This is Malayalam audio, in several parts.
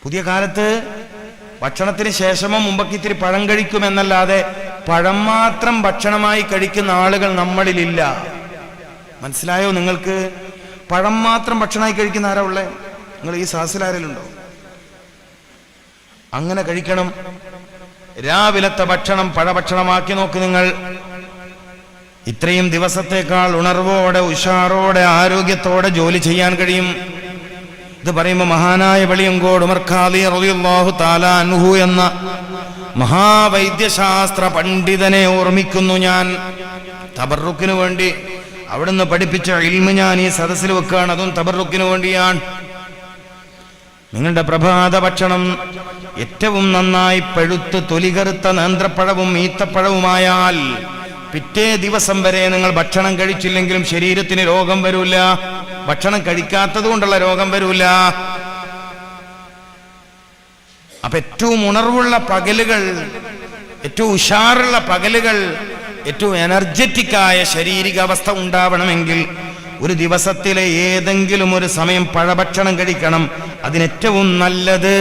പുതിയ കാലത്ത് ഭക്ഷണത്തിന് ശേഷമോ മുമ്പൊക്കെ ഇത്തിരി പഴം കഴിക്കുമെന്നല്ലാതെ പഴം മാത്രം ഭക്ഷണമായി കഴിക്കുന്ന ആളുകൾ നമ്മളിലില്ല. മനസ്സിലായോ നിങ്ങൾക്ക്? പഴം മാത്രം ഭക്ഷണമായി കഴിക്കുന്ന ആരാ ഉള്ളേ? നിങ്ങൾ ഈ സഹസിലാരിലുണ്ടോ? അങ്ങനെ കഴിക്കണം. രാവിലത്തെ ഭക്ഷണം പഴഭക്ഷണമാക്കി നോക്ക് നിങ്ങൾ. ഇത്രയും ദിവസത്തേക്കാൾ ഉണർവോടെ, ഉഷാറോടെ, ആരോഗ്യത്തോടെ ജോലി ചെയ്യാൻ കഴിയും. ഇത് പറയുമ്പോൾ മഹാനായ വെളിയങ്കോട് ഉമർ ഖാദി റളിയല്ലാഹു തആല അൻഹു എന്ന മഹാവൈദ്യശാസ്ത്ര പണ്ഡിതനെ ഓർമ്മിക്കുന്നു ഞാൻ. തബറുക്കിന് വേണ്ടി അവിടുന്ന് പഠിപ്പിച്ച ഇൽമ് ഞാൻ ഈ സദസ്സിൽ വെക്കുകയാണ്. അതും തബറുക്കിന് വേണ്ടിയാണ്. നിങ്ങളുടെ പ്രഭാത ഭക്ഷണം ഏറ്റവും നന്നായി പഴുത്ത് തൊലികറുത്ത നേന്ത്രപ്പഴവും ഈത്തപ്പഴവുമായാൽ പിറ്റേ ദിവസം വരെ നിങ്ങൾ ഭക്ഷണം കഴിച്ചില്ലെങ്കിലും ശരീരത്തിന് രോഗം വരൂല. ഭക്ഷണം കഴിക്കാത്തത് കൊണ്ടുള്ള രോഗം വരൂല. അപ്പൊ ഏറ്റവും ഉണർവുള്ള പകലുകൾ, ഏറ്റവും ഉഷാറുള്ള പകലുകൾ, ഏറ്റവും എനർജറ്റിക്കായ ശാരീരിക അവസ്ഥ ഉണ്ടാവണമെങ്കിൽ ഒരു ദിവസത്തിലെ ഏതെങ്കിലും ഒരു സമയം പഴഭക്ഷണം കഴിക്കണം. അതിനേറ്റവും നല്ലത്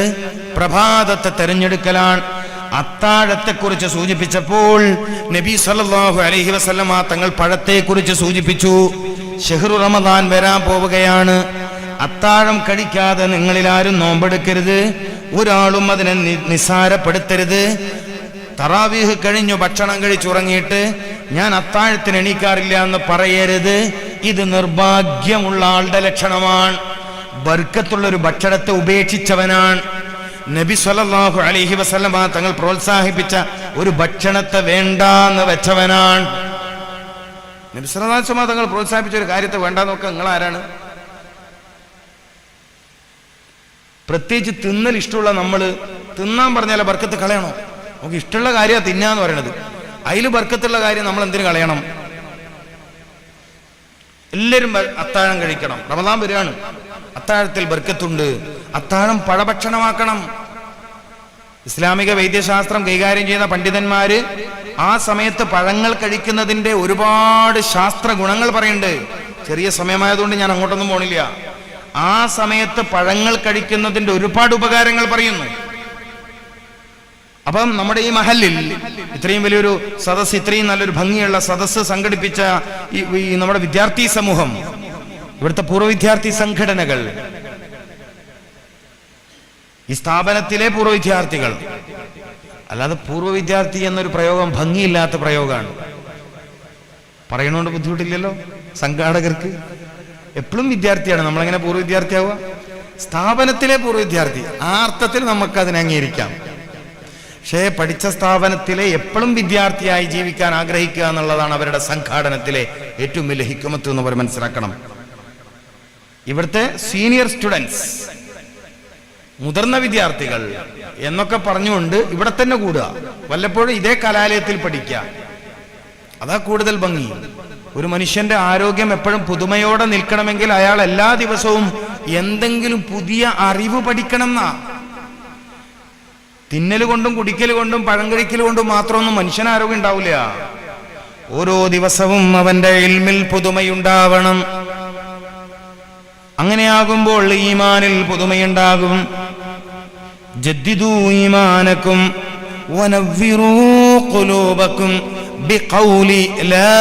പ്രഭാതത്തെ തെരഞ്ഞെടുക്കലാണ്. അത്താഴത്തെക്കുറിച്ച് സൂചിപ്പിച്ചപ്പോൾ നബി സല്ലല്ലാഹു അലൈഹി വസല്ലമ തങ്ങൾ പഴത്തെക്കുറിച്ച് സൂചിപ്പിച്ചു. ഷഹ്റു റമദാൻ വരാൻ പോവുകയാണ്. അത്താഴം കഴിക്കാതെ നിങ്ങളിൽ ആരും നോമ്പെടുക്കരുത്. ഒരാളും അതിനെ നിസ്സാരപ്പെടുത്തരുത്. തറാവീഹ് കഴിഞ്ഞു ഭക്ഷണം കഴിച്ചുറങ്ങിയിട്ട് ഞാൻ അത്താഴത്തിന് എണീക്കാറില്ല എന്ന് പറയരുത്. ഇത് നിർഭാഗ്യമുള്ള ആളുടെ ലക്ഷണമാണ്. ബർക്കത്തുള്ള ഒരു ഭക്ഷണത്തെ ഉപേക്ഷിച്ചവനാണ്. നബി സല്ലല്ലാഹു അലൈഹി വസല്ലമ തങ്ങൾ പ്രോത്സാഹിപ്പിച്ച ഒരു ഭക്ഷണത്തെ വേണ്ടാന്ന് വെച്ചവനാണ്. നബി സല്ലല്ലാഹു അലൈഹി വസല്ലമ തങ്ങൾ പ്രോത്സാഹിപ്പിച്ച ഒരു കാര്യത്തെ വേണ്ടാന്ന് നോക്കുക. നിങ്ങൾ ആരാണ്? പ്രത്യേകിച്ച് തിന്നൽ ഇഷ്ടമുള്ള നമ്മൾ തിന്നാൻ പറഞ്ഞാൽ ബർക്കത്ത് കളയണോ? നമുക്ക് ഇഷ്ടമുള്ള കാര്യമാണ് തിന്നാന്ന് പറയണത്. അതിൽ ബർക്കത്തുള്ള കാര്യം നമ്മൾ എന്തിനു കളയണം? എല്ലാവരും അത്താഴം കഴിക്കണം. റമദാൻ വരികയാണ്. അത്താഴത്തിൽ ബർക്കത്തുണ്ട്. അത്താഴം പഴഭക്ഷണമാക്കണം. ഇസ്ലാമിക വൈദ്യശാസ്ത്രം കൈകാര്യം ചെയ്യുന്ന പണ്ഡിതന്മാര് ആ സമയത്ത് പഴങ്ങൾ കഴിക്കുന്നതിന്റെ ഒരുപാട് ശാസ്ത്ര ഗുണങ്ങൾ പറയുന്നുണ്ട്. ചെറിയ സമയമായതുകൊണ്ട് ഞാൻ അങ്ങോട്ടൊന്നും പോണില്ല. ആ സമയത്ത് പഴങ്ങൾ കഴിക്കുന്നതിന്റെ ഒരുപാട് ഉപകാരങ്ങൾ പറയുന്നു. അപ്പം നമ്മുടെ ഈ മഹല്ലിൽ ഇത്രയും വലിയൊരു സദസ്സ്, ഇത്രയും നല്ലൊരു ഭംഗിയുള്ള സദസ്സ് സംഘടിപ്പിച്ച ഈ നമ്മുടെ വിദ്യാർത്ഥി സമൂഹം, ഇവിടുത്തെ പൂർവ്വ വിദ്യാർത്ഥി സംഘടനകൾ, ഈ സ്ഥാപനത്തിലെ പൂർവ്വ വിദ്യാർത്ഥികൾ, അല്ലാതെ പൂർവ്വ വിദ്യാർത്ഥി എന്നൊരു പ്രയോഗം ഭംഗിയില്ലാത്ത പ്രയോഗമാണ്. പറയണോണ്ട് ബുദ്ധിമുട്ടില്ലല്ലോ സംഘാടകർക്ക്. എപ്പോഴും വിദ്യാർത്ഥിയാണ്. നമ്മളെങ്ങനെ പൂർവ്വ വിദ്യാർത്ഥിയാവുക? സ്ഥാപനത്തിലെ പൂർവ്വ വിദ്യാർത്ഥി. ആ അർത്ഥത്തിൽ നമുക്ക് അതിനെ അംഗീകരിക്കാം. പക്ഷേ പഠിച്ച സ്ഥാപനത്തിലെ എപ്പോഴും വിദ്യാർത്ഥിയായി ജീവിക്കാൻ ആഗ്രഹിക്കുക എന്നുള്ളതാണ് അവരുടെ സംഘാടനത്തിലെ ഏറ്റവും വലിയ ഹിക്മത്ത് എന്ന് അവർ മനസ്സിലാക്കണം. ഇവിടുത്തെ സീനിയർ സ്റ്റുഡൻസ്, മുതിർന്ന വിദ്യാർത്ഥികൾ എന്നൊക്കെ പറഞ്ഞുകൊണ്ട് ഇവിടെ തന്നെ കൂടുക. വല്ലപ്പോഴും ഇതേ കലാലയത്തിൽ പഠിക്കുക. അതാ കൂടുതൽ ഭംഗി. ഒരു മനുഷ്യന്റെ ആരോഗ്യം എപ്പോഴും പുതുമയോടെ നിൽക്കണമെങ്കിൽ അയാൾ എല്ലാ ദിവസവും എന്തെങ്കിലും പുതിയ അറിവ് പഠിക്കണം എന്നാ. തിന്നൽ കൊണ്ടും കുടിക്കൽ കൊണ്ടും പഴം കഴിക്കൽ കൊണ്ടും മാത്രമൊന്നും മനുഷ്യന് ആരോഗ്യം ഉണ്ടാവില്ല. ഓരോ ദിവസവും അവന്റെ ഇൽമിൽ പുതുമയുണ്ടാവണം. അങ്ങനെയാകുമ്പോൾ ഈമാനിൽ പുതുമയുണ്ടാകും. ജദ്ദിദൂ ഈമാനക്കും വനവ്വിറൂ ഖുലൂബക്കും ബിഖൗലി ലാ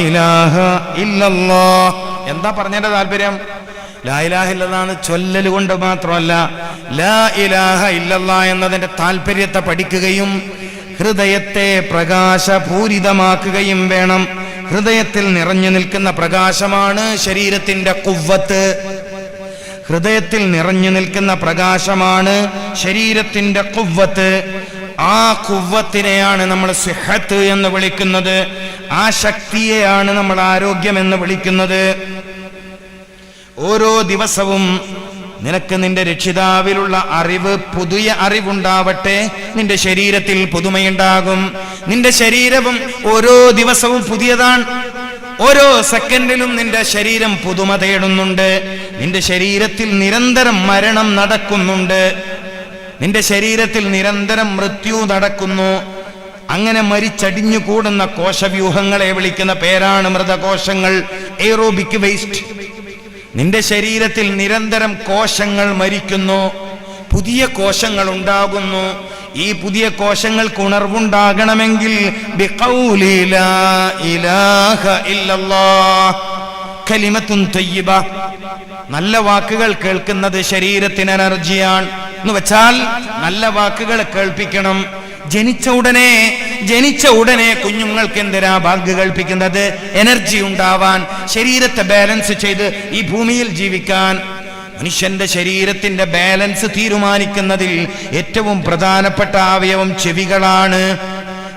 ഇലാഹ ഇല്ലല്ലാഹ്. എന്താ പറഞ്ഞതിന്റെ താല്പര്യം? ലാ ഇലാഹ ഇല്ലല്ലാഹ് ചൊല്ലൽ കൊണ്ട് മാത്രമല്ല, ലാ ഇലാഹ ഇല്ലല്ലാഹ് എന്നതിന്റെ താല്പര്യത്തെ പഠിക്കുകയും ഹൃദയത്തെ പ്രകാശപൂരിതമാക്കുകയും വേണം. ഹൃദയത്തിൽ നിറഞ്ഞു നിൽക്കുന്ന പ്രകാശമാണ് ശരീരത്തിന്റെ ഖുവ്വത്ത്. ഹൃദയത്തിൽ നിറഞ്ഞു നിൽക്കുന്ന പ്രകാശമാണ് ശരീരത്തിന്റെ ഖുവ്വത്ത്. ആ ഖുവ്വത്തിനെയാണ് നമ്മൾ സിഹത്ത് എന്ന് വിളിക്കുന്നത്. ആ ശക്തിയെയാണ് നമ്മൾ ആരോഗ്യം എന്ന് വിളിക്കുന്നത്. ഓരോ ദിവസവും നിനക്ക് നിന്റെ രക്ഷിതാവിലുള്ള അറിവ്, പുതിയ അറിവുണ്ടാവട്ടെ. നിന്റെ ശരീരത്തിൽ പുതുമയുണ്ടാകും. നിന്റെ ശരീരവും ഓരോ ദിവസവും പുതിയതാണ്. ഓരോ സെക്കൻഡിലും നിന്റെ ശരീരം പുതുമ തേടുന്നുണ്ട്. നിന്റെ ശരീരത്തിൽ നിരന്തരം മരണം നടക്കുന്നുണ്ട്. നിന്റെ ശരീരത്തിൽ നിരന്തരം മൃത്യു നടക്കുന്നു. അങ്ങനെ മരിച്ചടിഞ്ഞു കൂടുന്ന കോശവ്യൂഹങ്ങളെ വിളിക്കുന്ന പേരാണ് മൃതകോശങ്ങൾ, എയ്റോബിക് വേസ്റ്റ്. നിന്റെ ശരീരത്തിൽ നിരന്തരം കോശങ്ങൾ മരിക്കുന്നു. പുതിയ കോശങ്ങൾ ഉണ്ടാകുന്നു. ഈ പുതിയ കോശങ്ങൾക്ക് ഉണർവുണ്ടാകണമെങ്കിൽ ബിഖൗലി ലാ ഇലാഹ ഇല്ലല്ലാഹ് കലിമത്തുൻ തയ്യിബ, നല്ല വാക്കുകൾ കേൾക്കുന്നത് ശരീരത്തിന് എനർജിയാണ് എന്ന് വെച്ചാൽ നല്ല വാക്കുകൾ കേൾപ്പിക്കണം. ജനിച്ച ഉടനെ കുഞ്ഞുങ്ങൾക്ക് എന്തിനാ ബാങ്ക് കേൾപ്പിക്കുന്നത്? എനർജി ഉണ്ടാവാൻ, ശരീരത്തെ ബാലൻസ് ചെയ്ത് ഈ ഭൂമിയിൽ ജീവിക്കാൻ. മനുഷ്യന്റെ ശരീരത്തിന്റെ ബാലൻസ് തീരുമാനിക്കുന്നതിൽ ഏറ്റവും പ്രധാനപ്പെട്ട അവയവം ചെവികളാണ്.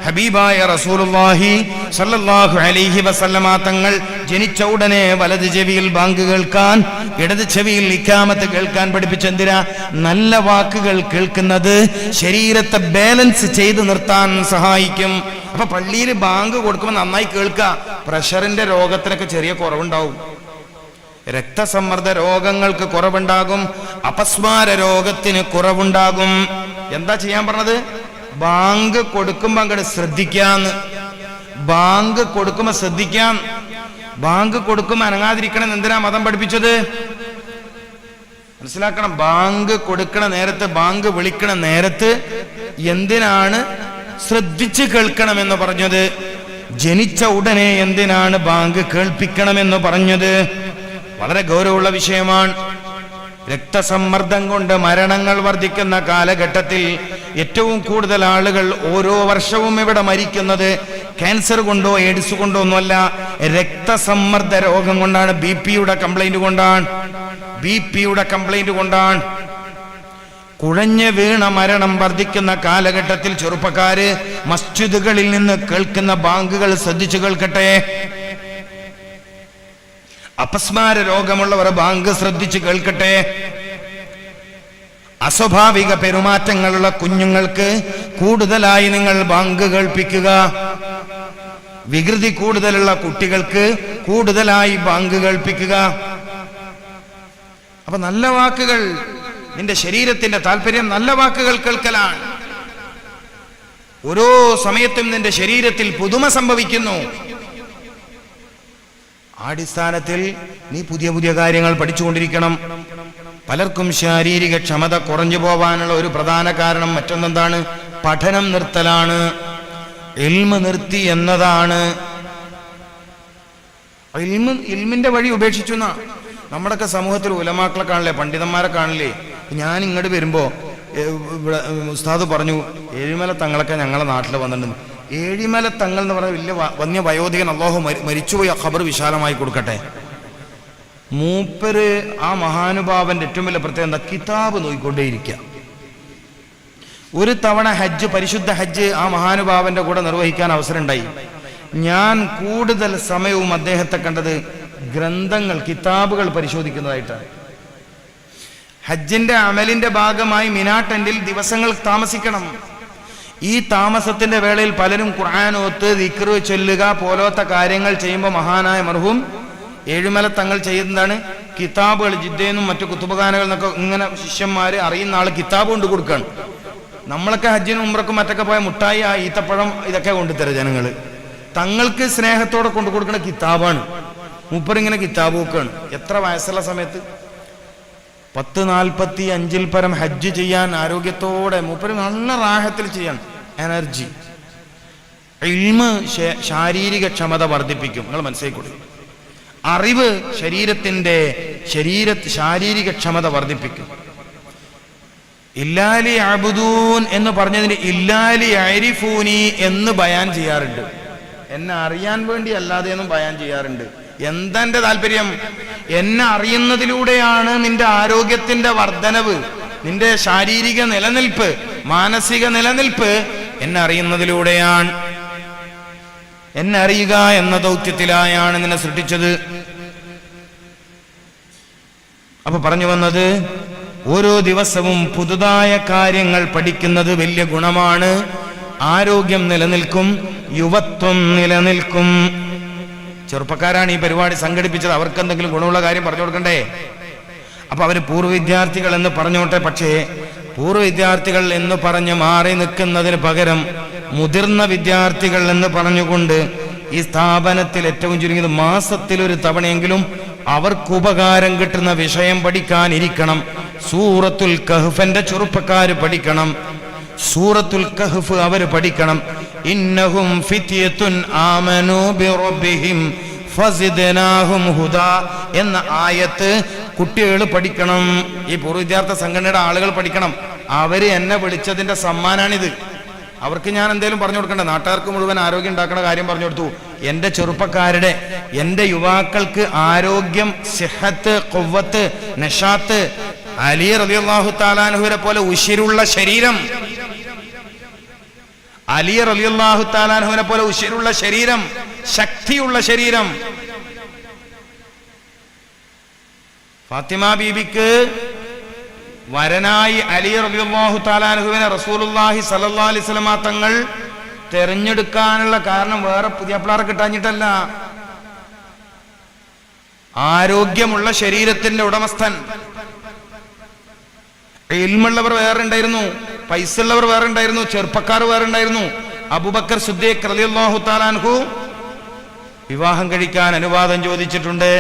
ഹബീബായ റസൂലുള്ളാഹി സല്ലല്ലാഹു അലൈഹി വസല്ലമ തങ്ങൾ ജനിച്ച ഉടനെ വലത് ചെവിയിൽ ബാങ്ക് കേൾക്കാൻ, ഇടത് ചെവിയിൽ ഇഖാമത്ത് കേൾക്കാൻ പഠിപ്പിച്ചെന്തിനാ? നല്ല വാക്കുകൾ കേൾക്കുന്നത് ശരീരത്തെ ബാലൻസ് ചെയ്ത് നിർത്താൻ സഹായിക്കും. അപ്പൊ പള്ളിയിൽ ബാങ്ക് കൊടുക്കുമ്പോൾ നന്നായി കേൾക്കുക. പ്രഷറിന്റെ രോഗത്തിനൊക്കെ ചെറിയ കുറവുണ്ടാവും, രക്തസമ്മർദ്ദ രോഗങ്ങൾക്ക് കുറവുണ്ടാകും, അപസ്മാര രോഗത്തിന് കുറവുണ്ടാകും. എന്താ ചെയ്യാൻ പറഞ്ഞത്? ബാങ്ക് കൊടുക്കുമ്പോ അങ്ങോട്ട് ശ്രദ്ധിക്കാന്ന്. ബാങ്ക് കൊടുക്കുമ്പോ ശ്രദ്ധിക്കാം. ബാങ്ക് കൊടുക്കുമ്പോ അനങ്ങാതിരിക്കണം. എന്തിനാ മതം പഠിപ്പിച്ചത്? മനസ്സിലാക്കണം. ബാങ്ക് കൊടുക്കണ നേരത്ത്, ബാങ്ക് വിളിക്കണ നേരത്ത് എന്തിനാണ് ശ്രദ്ധിച്ച് കേൾക്കണമെന്ന് പറഞ്ഞത്? ജനിച്ച ഉടനെ എന്തിനാണ് ബാങ്ക് കേൾപ്പിക്കണമെന്ന് പറഞ്ഞത്? വളരെ ഗൗരവമുള്ള വിഷയമാണ്. രക്തസമ്മർദ്ദം കൊണ്ട് മരണങ്ങൾ വർദ്ധിക്കുന്ന കാലഘട്ടത്തിൽ ഏറ്റവും കൂടുതൽ ആളുകൾ ഓരോ വർഷവും ഇവിടെ മരിക്കുന്നത് ക്യാൻസർ കൊണ്ടോ എയ്ഡ്സ് കൊണ്ടോ ഒന്നുമല്ല, രക്തസമ്മർദ്ദ രോഗം കൊണ്ടാണ്. ബി പിയുടെ കംപ്ലൈന്റ് കൊണ്ടാണ്. കുഴഞ്ഞു വീണ മരണം വർദ്ധിക്കുന്ന കാലഘട്ടത്തിൽ ചെറുപ്പക്കാര് മസ്ജിദുകളിൽ നിന്ന് കേൾക്കുന്ന ബാങ്കുകൾ ശ്രദ്ധിച്ചു കേൾക്കട്ടെ. അപസ്മാര രോഗമുള്ളവർ ബാങ്ക് ശ്രദ്ധിച്ച് കേൾക്കട്ടെ. അസ്വാഭാവിക പെരുമാറ്റങ്ങളുള്ള കുഞ്ഞുങ്ങൾക്ക് കൂടുതലായി നിങ്ങൾ ബാങ്ക് കേൾപ്പിക്കുക. വികൃതി കൂടുതലുള്ള കുട്ടികൾക്ക് കൂടുതലായി ബാങ്ക് കേൾപ്പിക്കുക. അപ്പൊ നല്ല വാക്കുകൾ, നിന്റെ ശരീരത്തിന്റെ താല്പര്യം നല്ല വാക്കുകൾ കേൾക്കലാണ്. ഓരോ സമയത്തും നിന്റെ ശരീരത്തിൽ പുതുമ സംഭവിക്കുന്നു. അടിസ്ഥാനത്തിൽ നീ പുതിയ പുതിയ കാര്യങ്ങൾ പഠിച്ചുകൊണ്ടിരിക്കണം. പലർക്കും ശാരീരിക ക്ഷമത കുറഞ്ഞു പോവാനുള്ള ഒരു പ്രധാന കാരണം മറ്റൊന്നെന്താണ്? പഠനം നിർത്തലാണ്, ഇൽമ് നിർത്തി എന്നതാണ്. ഇൽമിന്റെ വഴി ഉപേക്ഷിച്ചു. നമ്മുടെയൊക്കെ സമൂഹത്തിൽ ഉലമാക്കളെ കാണില്ലേ, പണ്ഡിതന്മാരെ കാണില്ലേ? ഞാൻ ഇങ്ങോട്ട് വരുമ്പോ ഇവിടെ ഉസ്താദ് പറഞ്ഞു, ഏഴിമല തങ്ങളൊക്കെ ഞങ്ങളെ നാട്ടിൽ വന്നിട്ടുണ്ട്. ഏഴിമല തങ്ങൾ എന്ന് പറഞ്ഞ വലിയ വന്യ വയോധികൻ, അല്ലാഹു മരിച്ചുപോയി ഖബർ വിശാലമായി കൊടുക്കട്ടെ. മൂപ്പര് ആ മഹാനുഭാവന്റെ ഏറ്റവും വലിയ പ്രത്യേകത എന്താ? കിതാബ് നോക്കിക്കൊണ്ടേയിരിക്കുക. ഒരു തവണ ഹജ്ജ്, പരിശുദ്ധ ഹജ്ജ് ആ മഹാനുഭാവന്റെ കൂടെ നിർവഹിക്കാൻ അവസരം ഉണ്ടായി. ഞാൻ കൂടുതൽ സമയവും അദ്ദേഹത്തെ കണ്ടത് ഗ്രന്ഥങ്ങൾ, കിതാബുകൾ പരിശോധിക്കുന്നതായിട്ടാണ്. ഹജ്ജിന്റെ അമലിന്റെ ഭാഗമായി മിനാ ടെന്റിൽ ദിവസങ്ങൾ താമസിക്കണം. ഈ താമസത്തിന്റെ വേളയിൽ പലരും ഖുർആൻ ഓത്ത്, ദിക്ർ ചൊല്ലുക പോലത്തെ കാര്യങ്ങൾ ചെയ്യുമ്പോൾ മഹാനായ മർഹൂം ഏഴുമല തങ്ങൾ ചെയ്യുന്നതാണ് കിതാബുകൾ. ജിദ്ദയെന്നും മറ്റു കുത്തുബഖാനകളിൽ നിന്നൊക്കെ ഇങ്ങനെ ശിഷ്യന്മാര് അറിയുന്ന ആള് കിതാബ് കൊണ്ട് കൊടുക്കുകയാണ്. നമ്മളൊക്കെ ഹജ്ജിനും ഉംറക്കും മറ്റൊക്കെ പോയ മുട്ടായി, ആ ഈത്തപ്പഴം ഇതൊക്കെ കൊണ്ടുതരും ജനങ്ങള്. തങ്ങൾക്ക് സ്നേഹത്തോടെ കൊണ്ടു കൊടുക്കുന്ന കിതാബാണ്. മൂപ്പറിങ്ങനെ കിതാബ് നോക്കുകയാണ്. എത്ര വയസ്സുള്ള സമയത്ത്? 1045 പരം ഹജ്ജ് ചെയ്യാൻ ആരോഗ്യത്തോടെ മൂപ്പര് നല്ല റാഹത്തിൽ ചെയ്യാൻ എനർജി. ഇൽമ് ശാരീരിക ക്ഷമത വർദ്ധിപ്പിക്കും. നിങ്ങൾ മനസ്സിലാക്കി. അറിവ് ശാരീരിക ക്ഷമത വർദ്ധിപ്പിക്കും. ഇല്ലാലി അബ്ദൂൻ എന്ന് പറഞ്ഞതിന് ഇല്ലാലി അരിഫൂനി എന്ന് ബയാൻ ചെയ്യാറുണ്ട്. എന്നെ അറിയാൻ വേണ്ടി അല്ലാതെ എന്നും ബയാൻ ചെയ്യാറുണ്ട്. എന്താ എന്റെ താല്പര്യം? എന്നെ അറിയുന്നതിലൂടെയാണ് നിന്റെ ആരോഗ്യത്തിന്റെ വർധനവ്, നിന്റെ ശാരീരിക നിലനിൽപ്പ്, മാനസിക നിലനിൽപ്പ് എന്നെ അറിയുന്നതിലൂടെയാണ്. എന്നെ അറിയുക എന്ന ദൗത്യത്തിലായാണ് നിന്നെ സൃഷ്ടിച്ചത്. അപ്പൊ പറഞ്ഞു വന്നത്, ഓരോ ദിവസവും പുതുതായ കാര്യങ്ങൾ പഠിക്കുന്നത് വലിയ ഗുണമാണ്. ആരോഗ്യം നിലനിൽക്കും, യുവത്വം നിലനിൽക്കും. ചെറുപ്പക്കാരാണ് ഈ പരിപാടി സംഘടിപ്പിച്ചത്. അവർക്ക് എന്തെങ്കിലും ഗുണമുള്ള കാര്യം പറഞ്ഞു കൊടുക്കണ്ടേ? അപ്പൊ അവര് പൂർവ്വ വിദ്യാർത്ഥികൾ എന്ന് പറഞ്ഞോട്ടെ. പക്ഷേ പൂർവ്വ വിദ്യാർത്ഥികൾ എന്ന് പറഞ്ഞ് മാറി നിൽക്കുന്നതിന് പകരം മുതിർന്ന വിദ്യാർത്ഥികൾ എന്ന് പറഞ്ഞുകൊണ്ട് ഈ സ്ഥാപനത്തിൽ ഏറ്റവും ചുരുങ്ങിയത് മാസത്തിൽ ഒരു തവണയെങ്കിലും അവർക്ക് ഉപകാരം കിട്ടുന്ന വിഷയം പഠിക്കാനിരിക്കണം. സൂറത്തുൽ കഹ്ഫിന്റെ ചെറുപ്പക്കാര് പഠിക്കണം. സൂറത്തുൽ കഹ്ഫ് അവര് പഠിക്കണം. ഇന്നഹും ഫിത്യത്തുൻ ആമനൂ ബിറബ്ബിഹിം ഫസിദ്നാഹും ഹുദാ എന്ന ആയത്ത് കുട്ടികൾ പഠിക്കണം. ഈ പൂർവ്വ വിദ്യാർത്ഥി സംഘടനയുടെ ആളുകൾ പഠിക്കണം. അവര് എന്നെ വിളിച്ചതിന്റെ സമ്മാനാണിത്. അവർക്ക് ഞാൻ എന്തേലും പറഞ്ഞു കൊടുക്കണ്ട. നാട്ടുകാർക്ക് മുഴുവൻ ആരോഗ്യം ഉണ്ടാക്കുന്ന കാര്യം പറഞ്ഞു കൊടുത്തു. എന്റെ ചെറുപ്പക്കാരുടെ, എന്റെ യുവാക്കൾക്ക് ആരോഗ്യം, സിഹത്ത്, ഖുവ്വത്ത്, നശാത്ത്, അലി റളിയല്ലാഹു തആല അൻഹുവിനെ പോലെ ഉശിരുള്ള ശരീരം, അലി റളിയല്ലാഹു തആല അൻഹുവിനെ പോലെ ഉശിരുള്ള ശരീരം, ശക്തിയുള്ള ശരീരം. ഫാത്തിമ ബീബിക്ക് വരനായി അലി റളിയല്ലാഹു തആല അൻഹുവിനെ റസൂലുള്ളാഹി സ്വല്ലല്ലാഹു അലൈഹി വസല്ലമ തങ്ങൾ തെരഞ്ഞെടുക്കാനുള്ള കാരണം വേറെ പുതിയപ്പിള്ളാരെ കിട്ടാഞ്ഞിട്ടല്ല. ആരോഗ്യമുള്ള ശരീരത്തിന്റെ ഉടമസ്ഥൻ. ഇൽമുള്ളവർ വേറെ ഉണ്ടായിരുന്നു, പൈസ ഉള്ളവർ വേറെ ഉണ്ടായിരുന്നു, ചെറുപ്പക്കാർ വേറെ ഉണ്ടായിരുന്നു. അബൂബക്കർ സിദ്ദീഖ് റളിയല്ലാഹു തആല അൻഹു വിവാഹം കഴിക്കാൻ അനുവാദം ചോദിച്ചിട്ടുണ്ട്.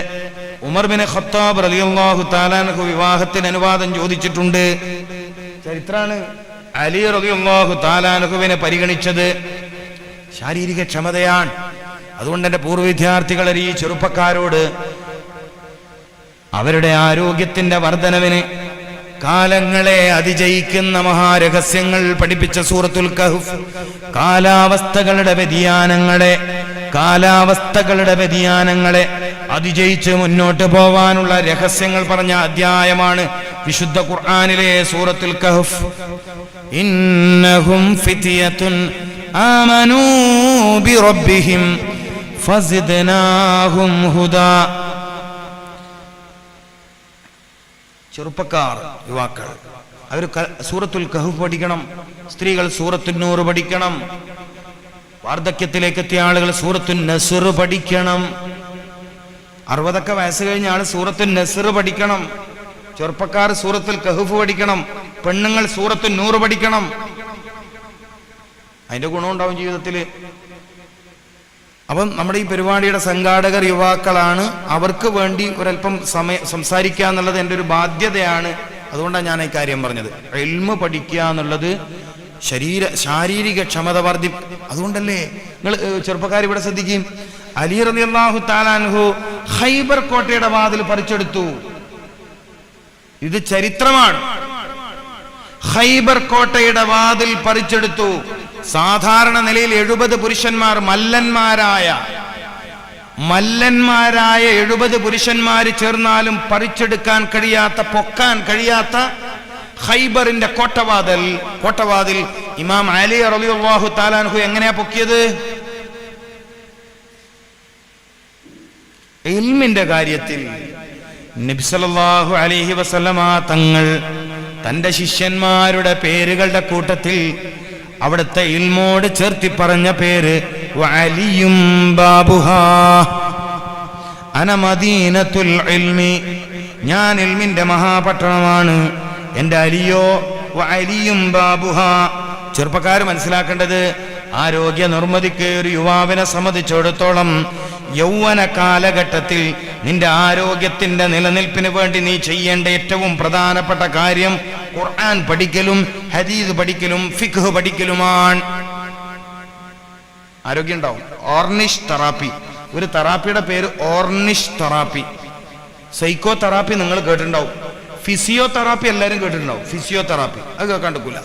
ഉമർ ബിൻ ഖത്താബ് റളിയല്ലാഹു തആല അൻഹു വിവാഹത്തിന് അനുവാദം ചോദിച്ചിട്ടുണ്ട്. ചരിത്രാണ്. അലി റളിയല്ലാഹു തആല അൻഹുവിനെ പരിഗണിച്ചത് ശാരീരിക ക്ഷമതയാണ്. അതുകൊണ്ട് എന്റെ പൂർവ്വ വിദ്യാർത്ഥികളെ, ഈ ചെറുപ്പക്കാരോട് അവരുടെ ആരോഗ്യത്തിന്റെ വർധനവിന് കാലങ്ങളെ അതിജയിക്കുന്ന മഹാരഹസ്യങ്ങൾ പഠിപ്പിച്ച സൂറത്തുൽ കഹ്ഫ് കാലാവസ്ഥകളുടെ വ്യതിയാനങ്ങളെ അതിജയിച്ച് മുന്നോട്ട് പോവാനുള്ള രഹസ്യങ്ങൾ പറഞ്ഞ അധ്യായമാണ് വിശുദ്ധ ഖുർആനിലെ സൂറത്തുൽ കഹ്ഫ്. ഇന്നഹും ഫിത്യത്തുൻ ആമനൂ ബിറബ്ബിഹിം ഫസിദ്നാഹും ഹുദാ. ചെറുപ്പക്കാർ, യുവാക്കൾ അവർ സൂറത്തുൽ കഹ്ഫ് പഠിക്കണം. സ്ത്രീകൾ സൂറത്തുൻ നൂർ പഠിക്കണം. വാർദ്ധക്യത്തിലേക്ക് എത്തിയ ആളുകൾ സൂറത്തുൻ നസ്ർ പഠിക്കണം. 60 വയസ്സ് കഴിഞ്ഞ ആൾ സൂറത്തുൻ നസ്ർ പഠിക്കണം. ചെറുപ്പക്കാർ സൂറത്തുൽ കഹ്ഫ് പഠിക്കണം. പെണ്ണുങ്ങൾ സൂറത്തുൻ നൂർ പഠിക്കണം. അതിന്റെ ഗുണമുണ്ടാവും ജീവിതത്തിൽ. അപ്പം നമ്മുടെ ഈ പരിപാടിയുടെ സംഘാടകർ യുവാക്കളാണ്. അവർക്ക് വേണ്ടി ഒരല്പം സമയം സംസാരിക്കുക എന്നുള്ളത് എൻ്റെ ഒരു ബാധ്യതയാണ്. അതുകൊണ്ടാണ് ഞാൻ ഈ കാര്യം പറഞ്ഞത്. ഇൽമ് പഠിക്കുക എന്നുള്ളത് ശാരീരിക ക്ഷമത അതുകൊണ്ടല്ലേ നിങ്ങൾ ചെറുപ്പക്കാർ ഇവിടെ ശ്രദ്ധിക്കും. അലി റളിയല്ലാഹു തആല അൻഹു ഖൈബർ കോട്ടയുടെ വാതിൽ പറിച്ചെടുത്തു. ഇത് ചരിത്രമാണ്. ഖൈബർ കോട്ടയുടെ വാതിൽ പറിച്ചെടുത്തു. സാധാരണ നിലയിൽ 70 പുരുഷന്മാർ, മല്ലന്മാരായ 70 പുരുഷന്മാർ ചേർന്നാലും പറിച്ചെടുക്കാൻ കഴിയാത്ത, പൊക്കാൻ കഴിയാത്ത ഖൈബറിന്റെ കോട്ടവാതിൽ ഇമാം അലി റളിയല്ലാഹു തആല അൻഹു എങ്ങനെയാ പൊക്കിയത്? ഇൽമിന്റെ കാര്യത്തിൽ നബി സല്ലല്ലാഹു അലൈഹി വസല്ലമ തങ്ങൾ തന്റെ ശിഷ്യന്മാരുടെ പേരുകളുടെ കൂട്ടത്തിൽ അവിടുത്തെ ഇൽമോട് ചേർത്തി പറഞ്ഞ പേര് വഅലിയും ബാബുഹാ, അന മദീനത്തുൽ ഇൽമി, ഞാൻ ഇൽമിന്റെ മഹാപട്ടണമാണ്. എന്റെ അലിയോ വഅലിയും ബാബുഹാ. ചെറുപ്പക്കാർ മനസ്സിലാക്കേണ്ടത്, ആരോഗ്യ നിർമ്മതിക്ക് ഒരു യുവാവിനെ സംബന്ധിച്ചിടത്തോളം യൗവന കാലഘട്ടത്തിൽ നിന്റെ ആരോഗ്യത്തിന്റെ നിലനിൽപ്പിന് വേണ്ടി നീ ചെയ്യേണ്ട ഏറ്റവും പ്രധാനപ്പെട്ട കാര്യം ഖുർആൻ പഠിക്കലും ഹദീസ് പഠിക്കലും ഫിഖ് പഠിക്കലുമാണ്. ആരോഗ്യം ഉണ്ടാവും. ഓർണിഷ് തെറാപ്പി, ഒരു തെറാപ്പിയുടെ പേര് ഓർണിഷ് തെറാപ്പി. സൈക്കോ തെറാപ്പി നിങ്ങൾ കേട്ടിട്ടുണ്ടാവും. ഫിസിയോതെറാപ്പി എല്ലാവരും കേട്ടിട്ടുണ്ടാവും. ഫിസിയോതെറാപ്പി അത് കേൾക്കാണ്ടിരിക്കില്ല.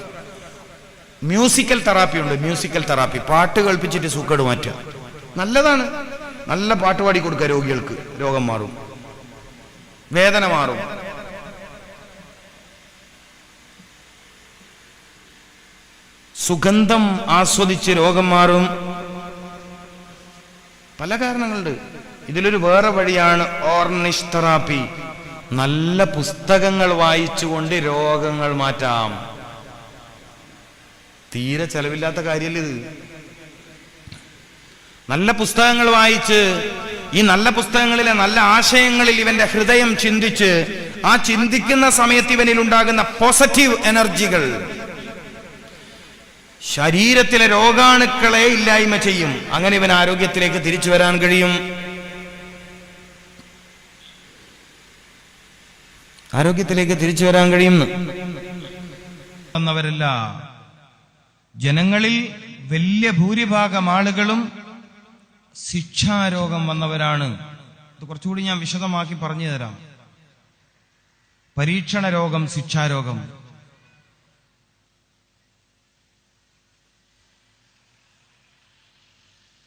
മ്യൂസിക്കൽ തെറാപ്പി ഉണ്ട്. മ്യൂസിക്കൽ തെറാപ്പി, പാട്ട് കേൾപ്പിച്ചിട്ട് സൂക്കേട് മാറ്റുക. നല്ലതാണ്. നല്ല പാട്ട് പാടി കൊടുക്കുക രോഗികൾക്ക്, രോഗം മാറും, വേദന മാറും. സുഗന്ധം ആസ്വദിച്ച് രോഗം മാറും. പല കാരണങ്ങളുണ്ട്. ഇതിലൊരു വേറെ വഴിയാണ് ഓർണിഷ് തെറാപ്പി. നല്ല പുസ്തകങ്ങൾ വായിച്ചുകൊണ്ട് രോഗങ്ങൾ മാറ്റാം. തീരെ ചെലവില്ലാത്ത കാര്യമല്ല ഇത്. നല്ല പുസ്തകങ്ങൾ വായിച്ച്, ഈ നല്ല പുസ്തകങ്ങളിലെ നല്ല ആശയങ്ങളിൽ ഇവന്റെ ഹൃദയം ചിന്തിച്ച്, ആ ചിന്തിക്കുന്ന സമയത്ത് ഇവനിൽ ഉണ്ടാകുന്ന പോസിറ്റീവ് എനർജികൾ ശരീരത്തിലെ രോഗാണുക്കളെ ഇല്ലായ്മ ചെയ്യും. അങ്ങനെ ഇവൻ ആരോഗ്യത്തിലേക്ക് തിരിച്ചു വരാൻ കഴിയും. ആരോഗ്യത്തിലേക്ക് തിരിച്ചു വരാൻ കഴിയുന്നു. വന്നവരല്ല, ജനങ്ങളിൽ വലിയ ഭൂരിഭാഗം ആളുകളും ശിക്ഷാരോഗം വന്നവരാണ്. ഇത് കുറച്ചുകൂടി ഞാൻ വിശദമാക്കി പറഞ്ഞു തരാം. പരീക്ഷണ രോഗം, ശിക്ഷാരോഗം.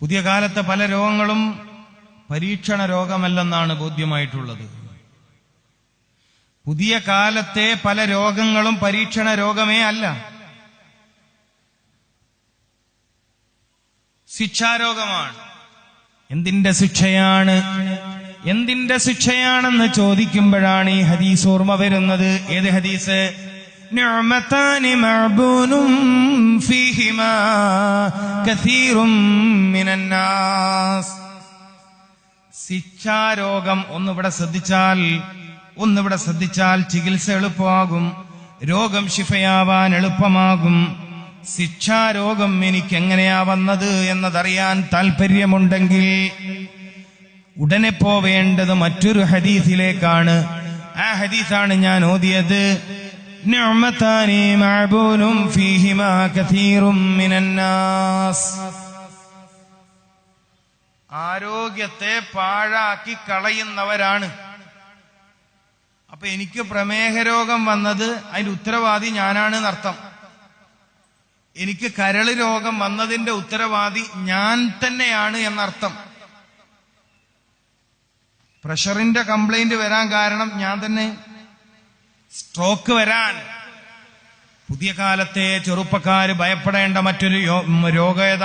പുതിയ കാലത്തെ പല രോഗങ്ങളും പരീക്ഷണ രോഗമല്ലെന്നാണ് ബോധ്യമായിട്ടുള്ളത്. പുതിയ കാലത്തെ പല രോഗങ്ങളും പരീക്ഷണ രോഗമേ അല്ല, ശിക്ഷാരോഗമാണ്. എന്തിന്റെ ശിക്ഷയാണ്, എന്തിന്റെ ശിക്ഷയാണെന്ന് ചോദിക്കുമ്പോഴാണ് ഈ ഹദീസ് ഓർമ്മ വരുന്നത്. ഏത് ഹദീസ്? നിഅമതാനി മഅബൂനും ഫീഹിമാ കസീറും മിനന്നാസ്. ശിക്ഷാരോഗം ഒന്നിവിടെ ശ്രദ്ധിച്ചാൽ ചികിത്സ എളുപ്പമാകും, രോഗം ശിഫയാവാൻ എളുപ്പമാകും. ശിക്ഷാരോഗം എനിക്ക് എങ്ങനെയാ വന്നത് എന്നതറിയാൻ താല്പര്യമുണ്ടെങ്കിൽ ഉടനെ പോവേണ്ടത് മറ്റൊരു ഹദീസിലേക്കാണ്. ആ ഹദീസാണ് ഞാൻ ഓതിയത്. നിഅമതാനി മഅബൂനും ഫീഹിമാ കസീറും മിനന്നാസ്. ആരോഗ്യത്തെ പാഴാക്കി കളയുന്നവരാണ്. അപ്പൊ എനിക്ക് പ്രമേഹ രോഗം വന്നത് അതിന്റെ ഉത്തരവാദി ഞാനാണ് എന്നർത്ഥം. എനിക്ക് കരള് രോഗം വന്നതിന്റെ ഉത്തരവാദി ഞാൻ തന്നെയാണ് എന്നർത്ഥം. പ്രഷറിന്റെ കംപ്ലൈന്റ് വരാൻ കാരണം ഞാൻ തന്നെ. സ്ട്രോക്ക് വരാൻ, പുതിയ കാലത്തെ ചെറുപ്പക്കാര് ഭയപ്പെടേണ്ട മറ്റൊരു രോഗേത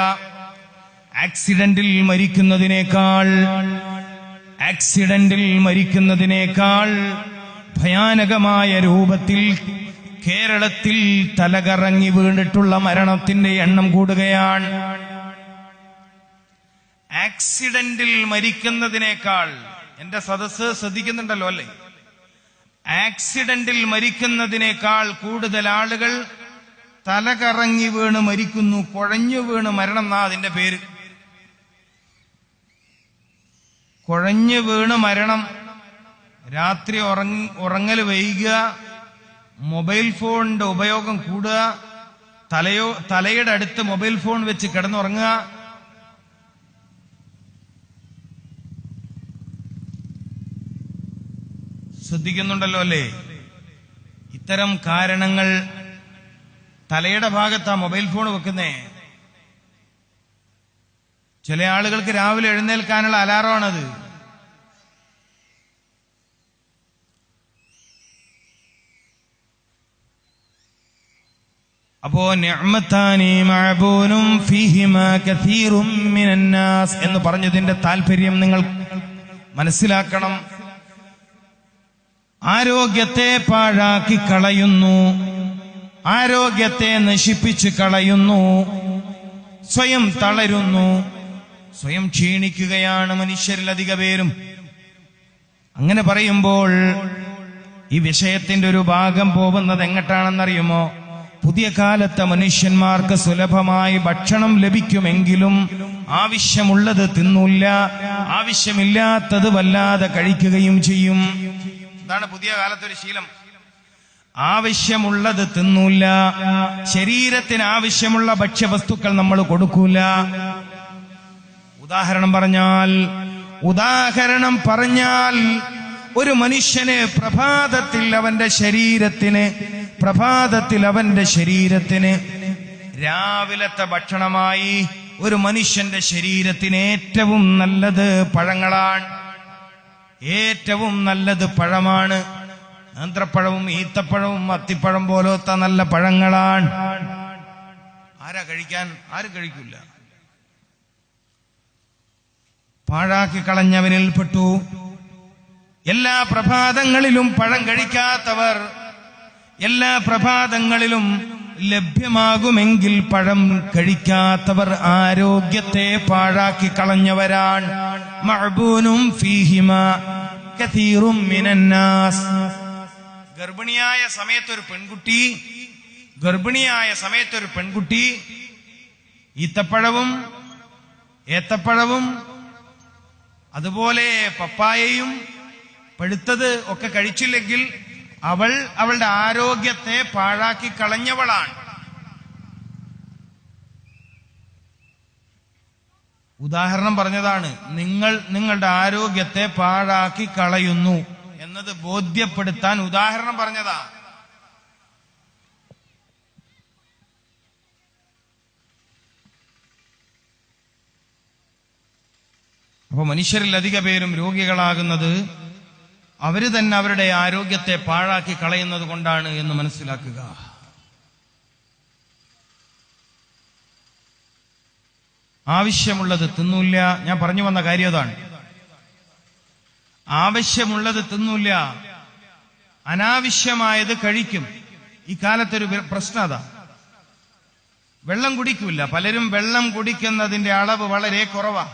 ആക്സിഡന്റിൽ മരിക്കുന്നതിനേക്കാൾ ഭയാനകമായ രൂപത്തിൽ കേരളത്തിൽ തലകറങ്ങി വീണിട്ടുള്ള മരണത്തിന്റെ എണ്ണം കൂടുകയാണ്. ആക്സിഡന്റിൽ മരിക്കുന്നതിനേക്കാൾ, എന്റെ സദസ്സ് ശ്രദ്ധിക്കുന്നുണ്ടല്ലോ അല്ലേ, ആക്സിഡന്റിൽ മരിക്കുന്നതിനേക്കാൾ കൂടുതൽ ആളുകൾ തലകറങ്ങി വീണ് മരിക്കുന്നു. കുഴഞ്ഞു വീണ് മരണം എന്നാ അതിന്റെ പേര്. കുഴഞ്ഞു വീണ് മരണം. രാത്രി ഉറങ്ങൽ വൈകുക, മൊബൈൽ ഫോണിന്റെ ഉപയോഗം കൂടുക, തലയുടെ അടുത്ത് മൊബൈൽ ഫോൺ വെച്ച് കിടന്നുറങ്ങുക. ശ്രദ്ധിക്കുന്നുണ്ടല്ലോ അല്ലേ? ഇത്തരം കാരണങ്ങൾ. തലയുടെ ഭാഗത്താ മൊബൈൽ ഫോൺ വെക്കുന്നേ. ചില ആളുകൾക്ക് രാവിലെ എഴുന്നേൽക്കാനുള്ള അലാറമാണത്. അപ്പോ നിഅമതാനി മഅബൂനും ഫീഹിമാ കസീറും മിനന്നാസ് എന്ന് പറഞ്ഞതിന്റെ താല്പര്യം നിങ്ങൾ മനസ്സിലാക്കണം. ആരോഗ്യത്തെ പാഴാക്കി കളയുന്നു, ആരോഗ്യത്തെ നശിപ്പിച്ച് കളയുന്നു, സ്വയം തളരുന്നു, സ്വയം ക്ഷീണിക്കുകയാണ് മനുഷ്യരിൽ അധിക പേരും. അങ്ങനെ പറയുമ്പോൾ ഈ വിഷയത്തിന്റെ ഒരു ഭാഗം പോകുന്നത് എങ്ങോട്ടാണെന്നറിയുമോ? പുതിയ കാലത്തെ മനുഷ്യന്മാർക്ക് സുലഭമായി ഭക്ഷണം ലഭിക്കുമെങ്കിലും ആവശ്യമുള്ളത് തിന്നൂല്ല, ആവശ്യമില്ലാത്തത് വല്ലാതെ കഴിക്കുകയും ചെയ്യും. ഇതാണ് പുതിയ കാലത്തൊരു ശീലം. ആവശ്യമുള്ളത് തിന്നൂല്ല, ശരീരത്തിന് ആവശ്യമുള്ള ഭക്ഷ്യവസ്തുക്കൾ നമ്മൾ കൊടുക്കൂല. ഉദാഹരണം പറഞ്ഞാൽ ഒരു മനുഷ്യന് പ്രഭാതത്തിൽ അവന്റെ ശരീരത്തിന് രാവിലത്തെ ഭക്ഷണമായി ഒരു മനുഷ്യന്റെ ശരീരത്തിന് ഏറ്റവും നല്ലത് പഴങ്ങളാണ്. ഏറ്റവും നല്ലത് പഴമാണ്. നേന്ത്രപ്പഴവും ഈത്തപ്പഴവും അത്തിപ്പഴം പോലത്തെ നല്ല പഴങ്ങളാണ്. ആരാ കഴിക്കാൻ? ആരും കഴിക്കില്ല. പാഴാക്കി കളഞ്ഞവനിൽപ്പെട്ടു. എല്ലാ പ്രഭാതങ്ങളിലും പഴം കഴിക്കാത്തവർ, എല്ലാ പ്രഭാതങ്ങളിലും ലഭ്യമാകുമെങ്കിൽ പഴം കഴിക്കാത്തവർ ആരോഗ്യത്തെ പാഴാക്കി കളഞ്ഞവരാണ്. മഅബൂനും ഫീഹിമാ കസീറും മിനന്നാസ്. ഗർഭിണിയായ സമയത്തൊരു പെൺകുട്ടി ഈത്തപ്പഴവും ഏത്തപ്പഴവും അതുപോലെ പപ്പായയും പഴുത്തത് ഒക്കെ കഴിച്ചില്ലെങ്കിൽ അവൾ അവളുടെ ആരോഗ്യത്തെ പാഴാക്കി കളഞ്ഞവളാണ്. ഉദാഹരണം പറഞ്ഞതാണ്. നിങ്ങൾ നിങ്ങളുടെ ആരോഗ്യത്തെ പാഴാക്കി കളയുന്നു എന്നത് ബോധ്യപ്പെടുത്താൻ ഉദാഹരണം പറഞ്ഞതാ. അപ്പൊ മനുഷ്യരിൽ അധിക പേരും രോഗികളാകുന്നത് അവര് തന്നെ അവരുടെ ആരോഗ്യത്തെ പാഴാക്കി കളയുന്നത് കൊണ്ടാണ് എന്ന് മനസ്സിലാക്കുക. ആവശ്യമുള്ളത് തിന്നൂല്ല. ഞാൻ പറഞ്ഞു വന്ന കാര്യം അതാണ്. ആവശ്യമുള്ളത് തിന്നൂല്ല, അനാവശ്യമായത് കഴിക്കും. ഈ കാലത്തൊരു പ്രശ്നം അതാ. വെള്ളം കുടിക്കൂല. പലരും വെള്ളം കുടിക്കുന്നതിന്റെ അളവ് വളരെ കുറവാ.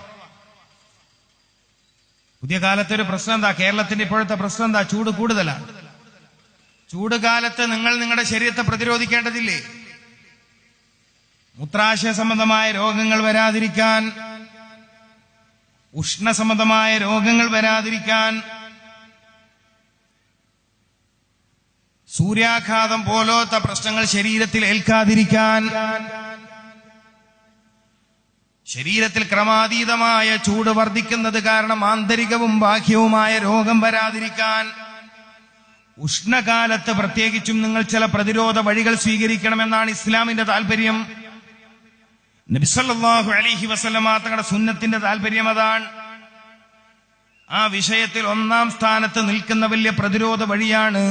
പുതിയ കാലത്തൊരു പ്രശ്നം എന്താ? കേരളത്തിന്റെ ഇപ്പോഴത്തെ പ്രശ്നം എന്താ? ചൂട് കൂടുതലാണ്. ചൂട് കാലത്ത് നിങ്ങൾ നിങ്ങളുടെ ശരീരത്തെ പ്രതിരോധിക്കേണ്ടതില്ലേ? മൂത്രാശയ സംബന്ധമായ രോഗങ്ങൾ വരാതിരിക്കാൻ, ഉഷ്ണസംബന്ധമായ രോഗങ്ങൾ വരാതിരിക്കാൻ, സൂര്യാഘാതം പോലത്തെ പ്രശ്നങ്ങൾ ശരീരത്തിൽ ഏൽക്കാതിരിക്കാൻ, ശരീരത്തിൽ ക്രമാതീതമായ ചൂട് വർദ്ധിക്കുന്നത് കാരണം ആന്തരികവും ബാഹ്യവുമായ രോഗം വരാതിരിക്കാൻ, ഉഷ്ണകാലത്ത് പ്രത്യേകിച്ചും നിങ്ങൾ ചില പ്രതിരോധ വഴികൾ സ്വീകരിക്കണമെന്നാണ് ഇസ്ലാമിന്റെ താല്പര്യം. നബി സല്ലല്ലാഹു അലൈഹി വസല്ലമ തങ്ങളുടെ സുന്നത്തിന്റെ താല്പര്യം അതാണ്. ആ വിഷയത്തിൽ ഒന്നാം സ്ഥാനത്ത് നിൽക്കുന്ന വലിയ പ്രതിരോധ വഴിയാണ്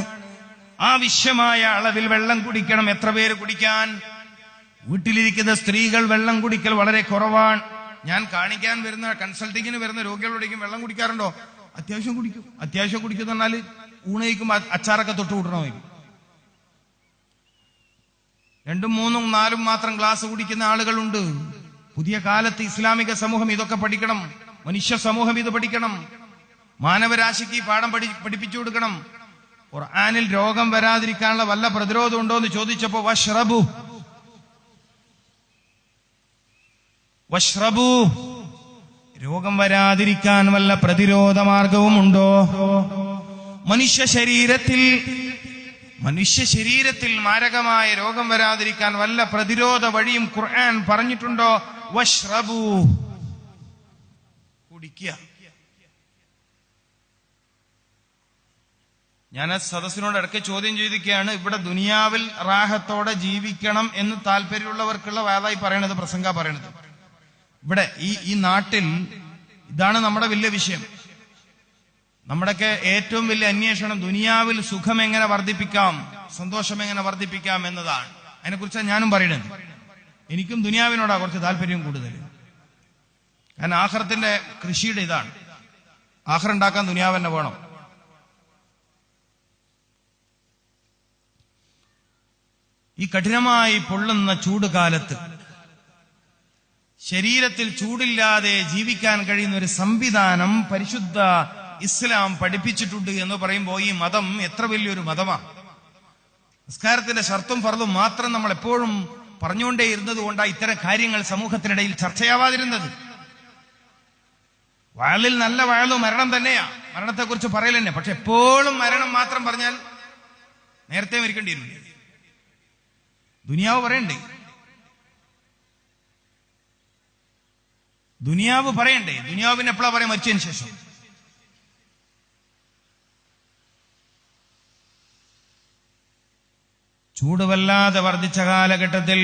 ആവശ്യമായ അളവിൽ വെള്ളം കുടിക്കണം. എത്ര പേര് കുടിക്കാൻ? വീട്ടിലിരിക്കുന്ന സ്ത്രീകൾ വെള്ളം കുടിക്കൽ വളരെ കുറവാണ്. ഞാൻ കാണിക്കാൻ വരുന്ന, കൺസൾട്ടിങ്ങിന് വരുന്ന രോഗികളോടേക്കും വെള്ളം കുടിക്കാറുണ്ടോ? അത്യാവശ്യം കുടിക്കും. അത്യാവശ്യം കുടിക്കുന്ന പറഞ്ഞാൽ ഊണയിക്കുമ്പോൾ അച്ചാറൊക്കെ തൊട്ട് കൂട്ടണമായിരിക്കും. 2, 3, 4 മാത്രം ഗ്ലാസ് കുടിക്കുന്ന ആളുകളുണ്ട്. പുതിയ കാലത്ത് ഇസ്ലാമിക സമൂഹം ഇതൊക്കെ പഠിക്കണം. മനുഷ്യ സമൂഹം ഇത് പഠിക്കണം. മാനവരാശിക്ക് ഈ പാഠം പഠിപ്പിച്ചു കൊടുക്കണം. ഖുർആനിൽ രോഗം വരാതിരിക്കാനുള്ള വല്ല പ്രതിരോധം ഉണ്ടോ എന്ന് ചോദിച്ചപ്പോ വഷ്റബു, രോഗം വരാതിരിക്കാൻ വല്ല പ്രതിരോധ മാർഗവും ഉണ്ടോ? മനുഷ്യ ശരീരത്തിൽ മാരകമായ രോഗം വരാതിരിക്കാൻ വല്ല പ്രതിരോധ വഴിയും ഖുർആൻ പറഞ്ഞിട്ടുണ്ടോ? വഷ്റബു, കുടിക്കുക. ഞാൻ സദസ്സിനോട് ഇടയ്ക്ക് ചോദ്യം ചെയ്തിരിക്കുകയാണ്. ഇവിടെ ദുനിയാവിൽ റാഹത്തോടെ ജീവിക്കണം എന്ന് താല്പര്യമുള്ളവർക്കുള്ള വാദായി പറയണത്, പ്രസംഗ പറയണത്. ഇവിടെ ഈ നാട്ടിൽ ഇതാണ് നമ്മുടെ വലിയ വിഷയം. നമ്മുടെയൊക്കെ ഏറ്റവും വലിയ അന്വേഷണം ദുനിയാവിൽ സുഖം എങ്ങനെ വർദ്ധിപ്പിക്കാം, സന്തോഷം എങ്ങനെ വർദ്ധിപ്പിക്കാം എന്നതാണ്. അതിനെക്കുറിച്ചാണ് ഞാനും പറയുന്നത്. എനിക്കും ദുനിയാവിനോടാ കുറച്ച് താല്പര്യം കൂടുതൽ. കാരണം ആഖിറത്തിന്റെ കൃഷിയുടെ ഇതാണ്. ആഖിറ ഉണ്ടാക്കാൻ ദുനിയാവ് തന്നെ വേണം. ഈ കഠിനമായി പൊള്ളുന്ന ചൂട് കാലത്ത് ശരീരത്തിൽ ചൂടില്ലാതെ ജീവിക്കാൻ കഴിയുന്ന ഒരു സംവിധാനം പരിശുദ്ധ ഇസ്ലാം പഠിപ്പിച്ചിട്ടുണ്ട് എന്ന് പറയുമ്പോൾ ഈ മതം എത്ര വലിയൊരു മതമാണ്. നിസ്കാരത്തിന്റെ ഷർത്തും ഫർളും മാത്രം നമ്മൾ എപ്പോഴും പറഞ്ഞുകൊണ്ടേ ഇരുന്നത് കൊണ്ടാണ് ഇത്തരം കാര്യങ്ങൾ സമൂഹത്തിനിടയിൽ ചർച്ചയാവാതിരുന്നത്. വയലിൽ നല്ല വയലും മരണം തന്നെയാ, മരണത്തെക്കുറിച്ച് പറയൽ തന്നെ. പക്ഷെ എപ്പോഴും മരണം മാത്രം പറഞ്ഞാൽ നേരത്തെ മരിക്കേണ്ടി വരില്ലേ? ദുനിയാവ് പറയണ്ടേ? ദുനിയാവ് പറയണ്ടേ? ദുനിയാവിന് എപ്പോഴാ പറയാം? മരിച്ചതിന് ശേഷം. ചൂട് വല്ലാതെ വർദ്ധിച്ച കാലഘട്ടത്തിൽ